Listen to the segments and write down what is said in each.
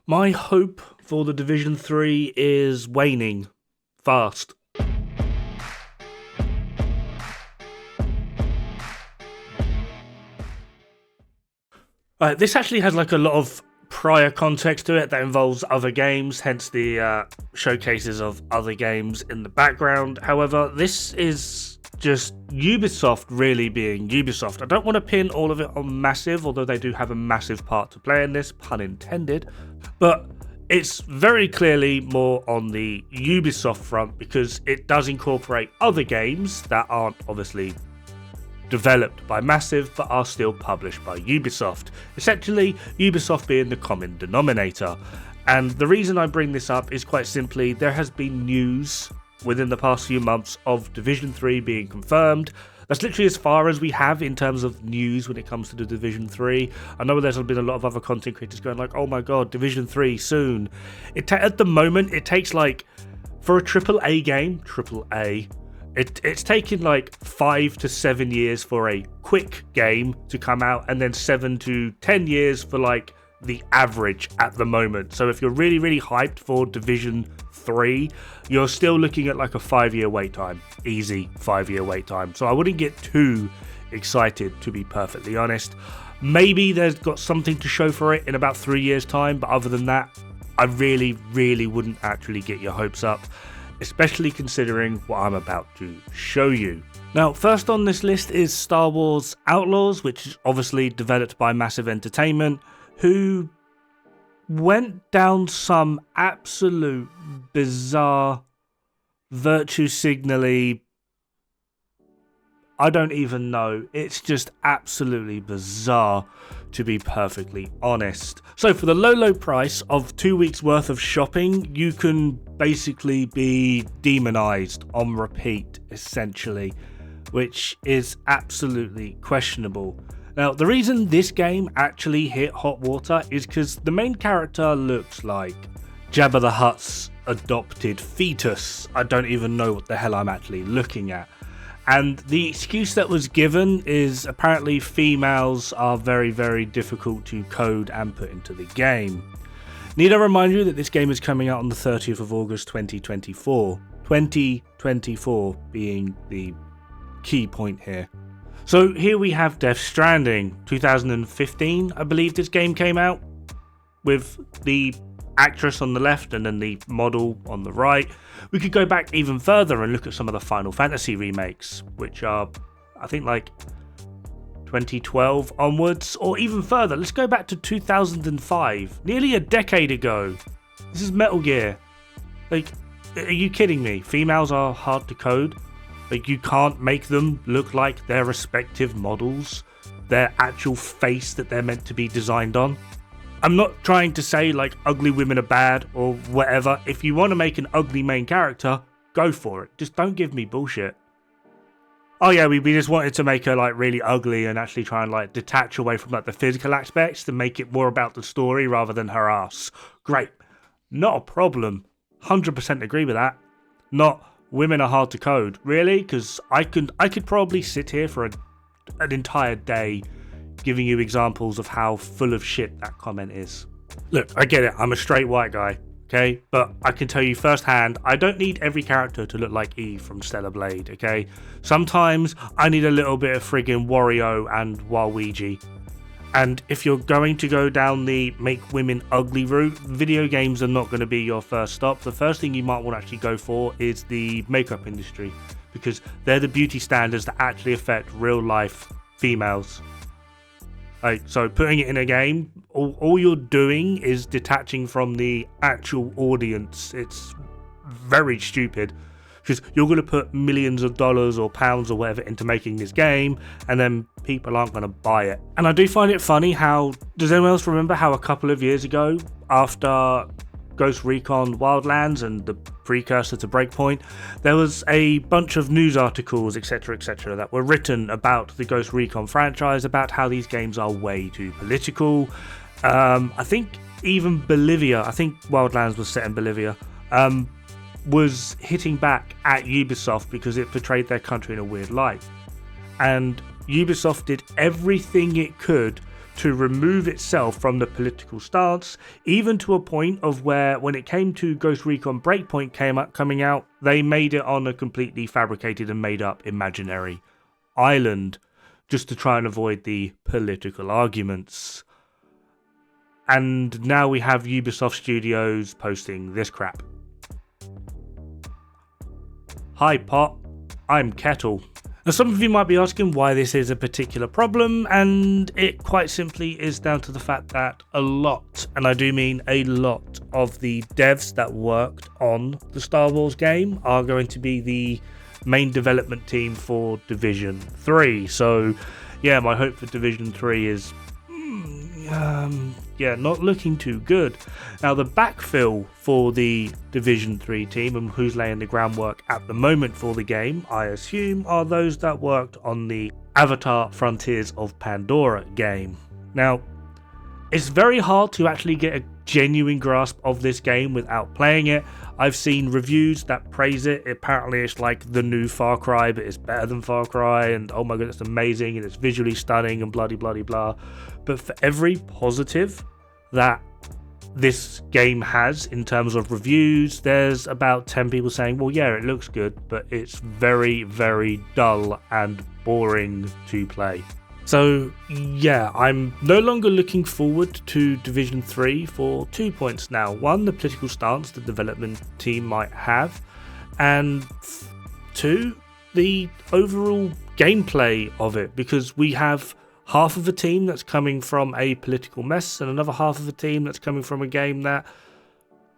My hope for the Division 3 is waning fast. This actually has like a lot of prior context to it that involves other games, hence the showcases of other games in the background. However, this is just Ubisoft really being Ubisoft. I don't want to pin all of it on Massive, although they do have a massive part to play in this, pun intended, but it's very clearly more on the Ubisoft front because it does incorporate other games that aren't obviously developed by Massive but are still published by Ubisoft. Essentially, Ubisoft being the common denominator. And the reason I bring this up is quite simply there has been news within the past few months of Division 3 being confirmed. That's literally as far as we have in terms of news when it comes to the Division 3. I know there's been a lot of other content creators going like, oh my god, Division 3 soon. At the moment, it takes like, for a AAA game, AAA, it's taken like 5 to 7 years for a quick game to come out, and then 7 to 10 years for like the average at the moment. So if you're really, really hyped for Division 3, you're still looking at like a 5-year wait time. Easy 5-year wait time. So I wouldn't get too excited, to be perfectly honest. Maybe there's got something to show for it in about 3 years' time, but other than that, I really, really wouldn't actually get your hopes up, especially considering what I'm about to show you. Now, first on this list is Star Wars Outlaws, which is obviously developed by Massive Entertainment, who went down some absolute bizarre, virtue signally, I don't even know. It's just absolutely bizarre, to be perfectly honest. So for the low price of 2 weeks worth of shopping, you can basically be demonized on repeat, essentially, which is absolutely questionable. Now, the reason this game actually hit hot water is because the main character looks like Jabba the Hutt's adopted fetus. I don't even know what the hell I'm actually looking at. And the excuse that was given is apparently females are very, very difficult to code and put into the game. Need I remind you that this game is coming out on the 30th of August 2024. 2024 being the key point here. So here we have Death Stranding, 2015, I believe this game came out, with the actress on the left and then the model on the right. We could go back even further and look at some of the Final Fantasy remakes, which are, I think, like 2012 onwards, or even further. Let's go back to 2005, nearly a decade ago. This is Metal Gear. Like, are you kidding me? Females are hard to code. Like, you can't make them look like their respective models, their actual face that they're meant to be designed on. I'm not trying to say like ugly women are bad or whatever. If you want to make an ugly main character, go for it. Just don't give me bullshit. Oh yeah, we just wanted to make her like really ugly and actually try and like detach away from like the physical aspects to make it more about the story rather than her ass. Great. Not a problem. 100% agree with that. Not women are hard to code. Really? Because I could probably sit here for an entire day giving you examples of how full of shit that comment is. Look, I get it. I'm a straight white guy, okay? But I can tell you firsthand, I don't need every character to look like Eve from Stellar Blade, okay? Sometimes I need a little bit of friggin' Wario and Waluigi. And if you're going to go down the make women ugly route, video games are not going to be your first stop. The first thing you might want to actually go for is the makeup industry, because they're the beauty standards that actually affect real life females. Like, so putting it in a game, all you're doing is detaching from the actual audience. It's very stupid, because you're going to put millions of dollars or pounds or whatever into making this game, and then people aren't going to buy it. And I do find it funny how, does anyone else remember how a couple of years ago, after Ghost Recon Wildlands and the precursor to Breakpoint, there was a bunch of news articles, etc., that were written about the Ghost Recon franchise, about how these games are way too political. I think even Bolivia, I think Wildlands was set in Bolivia, was hitting back at Ubisoft because it portrayed their country in a weird light. And Ubisoft did everything it could to remove itself from the political stance, even to a point of where when it came to Ghost Recon Breakpoint coming out, they made it on a completely fabricated and made up imaginary island just to try and avoid the political arguments. And now we have Ubisoft Studios posting this crap. Hi Pot, I'm Kettle. Now some of you might be asking why this is a particular problem, and it quite simply is down to the fact that a lot, and I do mean a lot, of the devs that worked on the Star Wars game are going to be the main development team for Division 3. So yeah, my hope for Division 3 is not looking too good. Now the backfill for the Division 3 team and who's laying the groundwork at the moment for the game, I assume, are those that worked on the Avatar Frontiers of Pandora game. Now, it's very hard to actually get a genuine grasp of this game without playing it. I've seen reviews that praise it. Apparently it's like the new Far Cry, but it's better than Far Cry, and oh my god, it's amazing and it's visually stunning and bloody blah. But for every positive that this game has in terms of reviews, there's about 10 people saying, well yeah, it looks good, but it's very, very dull and boring to play. So yeah, I'm no longer looking forward to Division 3 for 2 points now. One, the political stance the development team might have, and 2, the overall gameplay of it, because we have half of a team that's coming from a political mess and another half of a team that's coming from a game that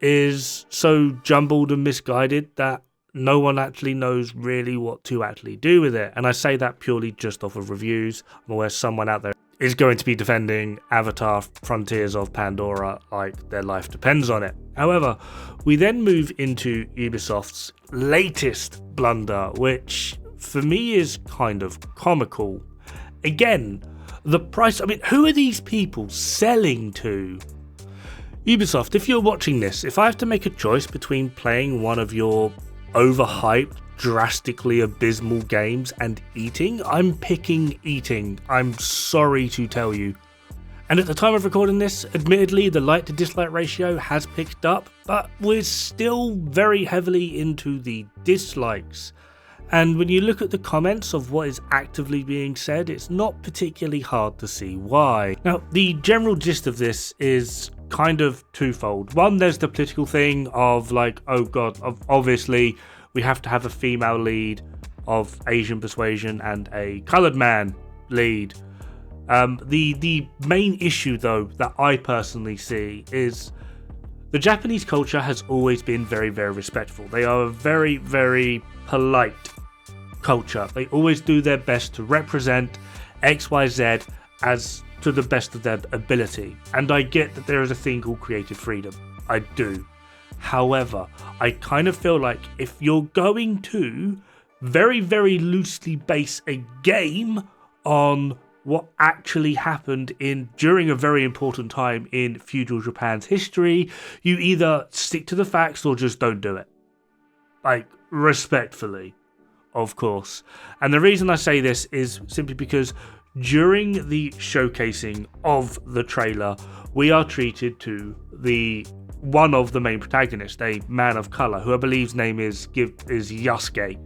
is so jumbled and misguided that no one actually knows really what to actually do with it. And I say that purely just off of reviews. I'm aware someone out there is going to be defending Avatar Frontiers of Pandora like their life depends on it. However, we then move into Ubisoft's latest blunder, which for me is kind of comical. Again, the price, I mean, who are these people selling to? Ubisoft, if you're watching this, if I have to make a choice between playing one of your overhyped, drastically abysmal games and eating, I'm picking eating. I'm sorry to tell you. And at the time of recording this, admittedly, the like to dislike ratio has picked up, but we're still very heavily into the dislikes. And when you look at the comments of what is actively being said, it's not particularly hard to see why. Now, the general gist of this is kind of twofold. One, there's the political thing of like, oh god, obviously we have to have a female lead of Asian persuasion and a coloured man lead. The main issue though that I personally see is the Japanese culture has always been very, very respectful. They are a very, very polite culture. They always do their best to represent XYZ as to the best of their ability. And I get that there is a thing called creative freedom. I do. However, I kind of feel like if you're going to very, very loosely base a game on what actually happened during a very important time in feudal Japan's history, you either stick to the facts or just don't do it. Like, respectfully, of course. And the reason I say this is simply because during the showcasing of the trailer, we are treated to one of the main protagonists, a man of colour, who I believe's name is Yasuke.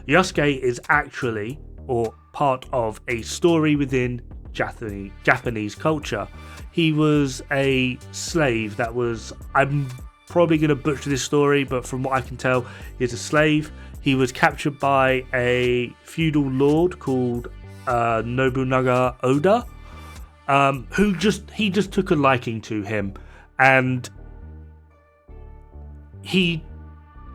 Yasuke is actually, or part of, a story within Japanese culture. He was a slave that was, I'm probably going to butcher this story, but from what I can tell, he's a slave. He was captured by a feudal lord called Nobunaga Oda, who just took a liking to him, and he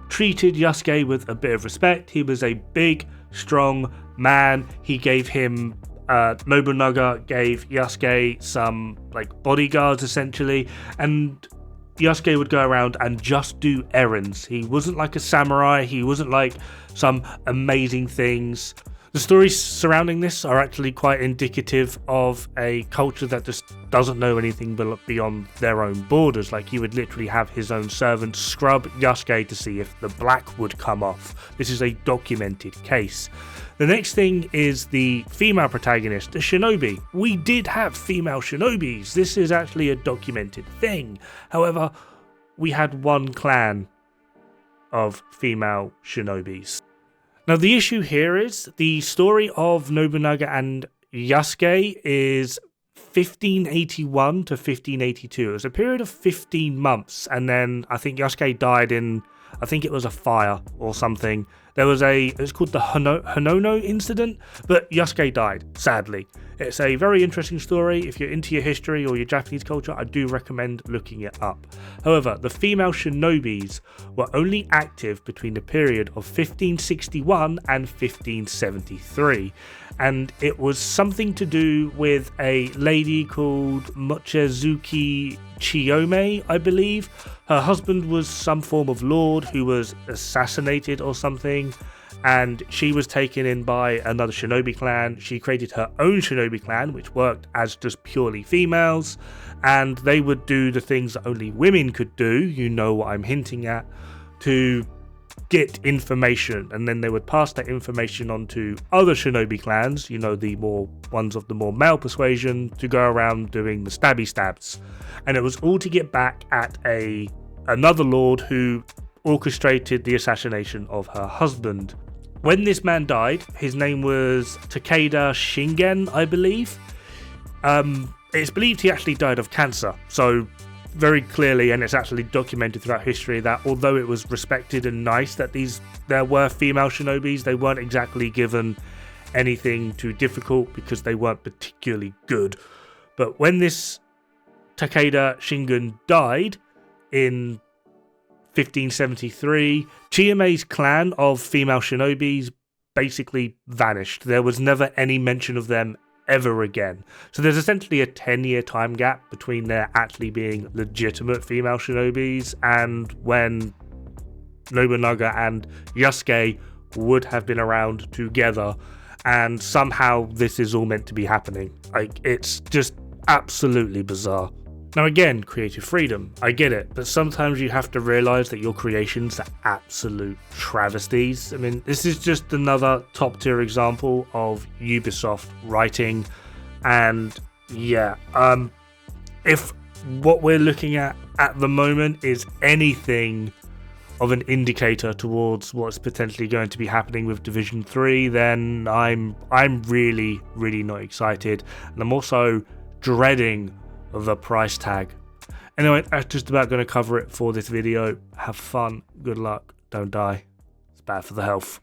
treated Yasuke with a bit of respect. He was a big, strong man. He gave him Nobunaga gave Yasuke some like bodyguards essentially, and Yasuke would go around and just do errands. He wasn't like a samurai. He wasn't like some amazing things. The stories surrounding this are actually quite indicative of a culture that just doesn't know anything beyond their own borders. Like, he would literally have his own servant scrub Yasuke to see if the black would come off. This is a documented case. The next thing is the female protagonist, the shinobi. We did have female shinobis. This is actually a documented thing. However, we had one clan of female shinobis. Now, the issue here is the story of Nobunaga and Yasuke is 1581 to 1582. It was a period of 15 months, and then I think Yasuke died in, I think it was a fire or something. It was called the Honono incident, but Yasuke died, sadly. It's a very interesting story. If you're into your history or your Japanese culture, I do recommend looking it up. However, the female shinobis were only active between the period of 1561 and 1573. And it was something to do with a lady called Mochizuki Chiyome, I believe. Her husband was some form of lord who was assassinated or something, and she was taken in by another shinobi clan. She created her own shinobi clan, which worked as just purely females, and they would do the things that only women could do, you know what I'm hinting at, to get information, and then they would pass that information on to other shinobi clans, you know, the more ones of the more male persuasion, to go around doing the stabby stabs. And it was all to get back at another lord who orchestrated the assassination of her husband. When this man died, his name was Takeda Shingen, I believe. It's believed he actually died of cancer, so very clearly, and it's actually documented throughout history, that although it was respected and nice that there were female shinobis, they weren't exactly given anything too difficult because they weren't particularly good. But when this Takeda Shingen died in 1573, Chiyome's clan of female shinobis basically vanished. There was never any mention of them ever again. So there's essentially a 10-year time gap between there actually being legitimate female shinobis and when Nobunaga and Yasuke would have been around together, and somehow this is all meant to be happening. Like, it's just absolutely bizarre. Now again, creative freedom, I get it, but sometimes you have to realise that your creations are absolute travesties. I mean, this is just another top tier example of Ubisoft writing, and yeah, if what we're looking at the moment is anything of an indicator towards what's potentially going to be happening with Division 3, then I'm really, really not excited, and I'm also dreading the price tag. Anyway, that's just about going to cover it for this video. Have fun, good luck, don't die. It's bad for the health.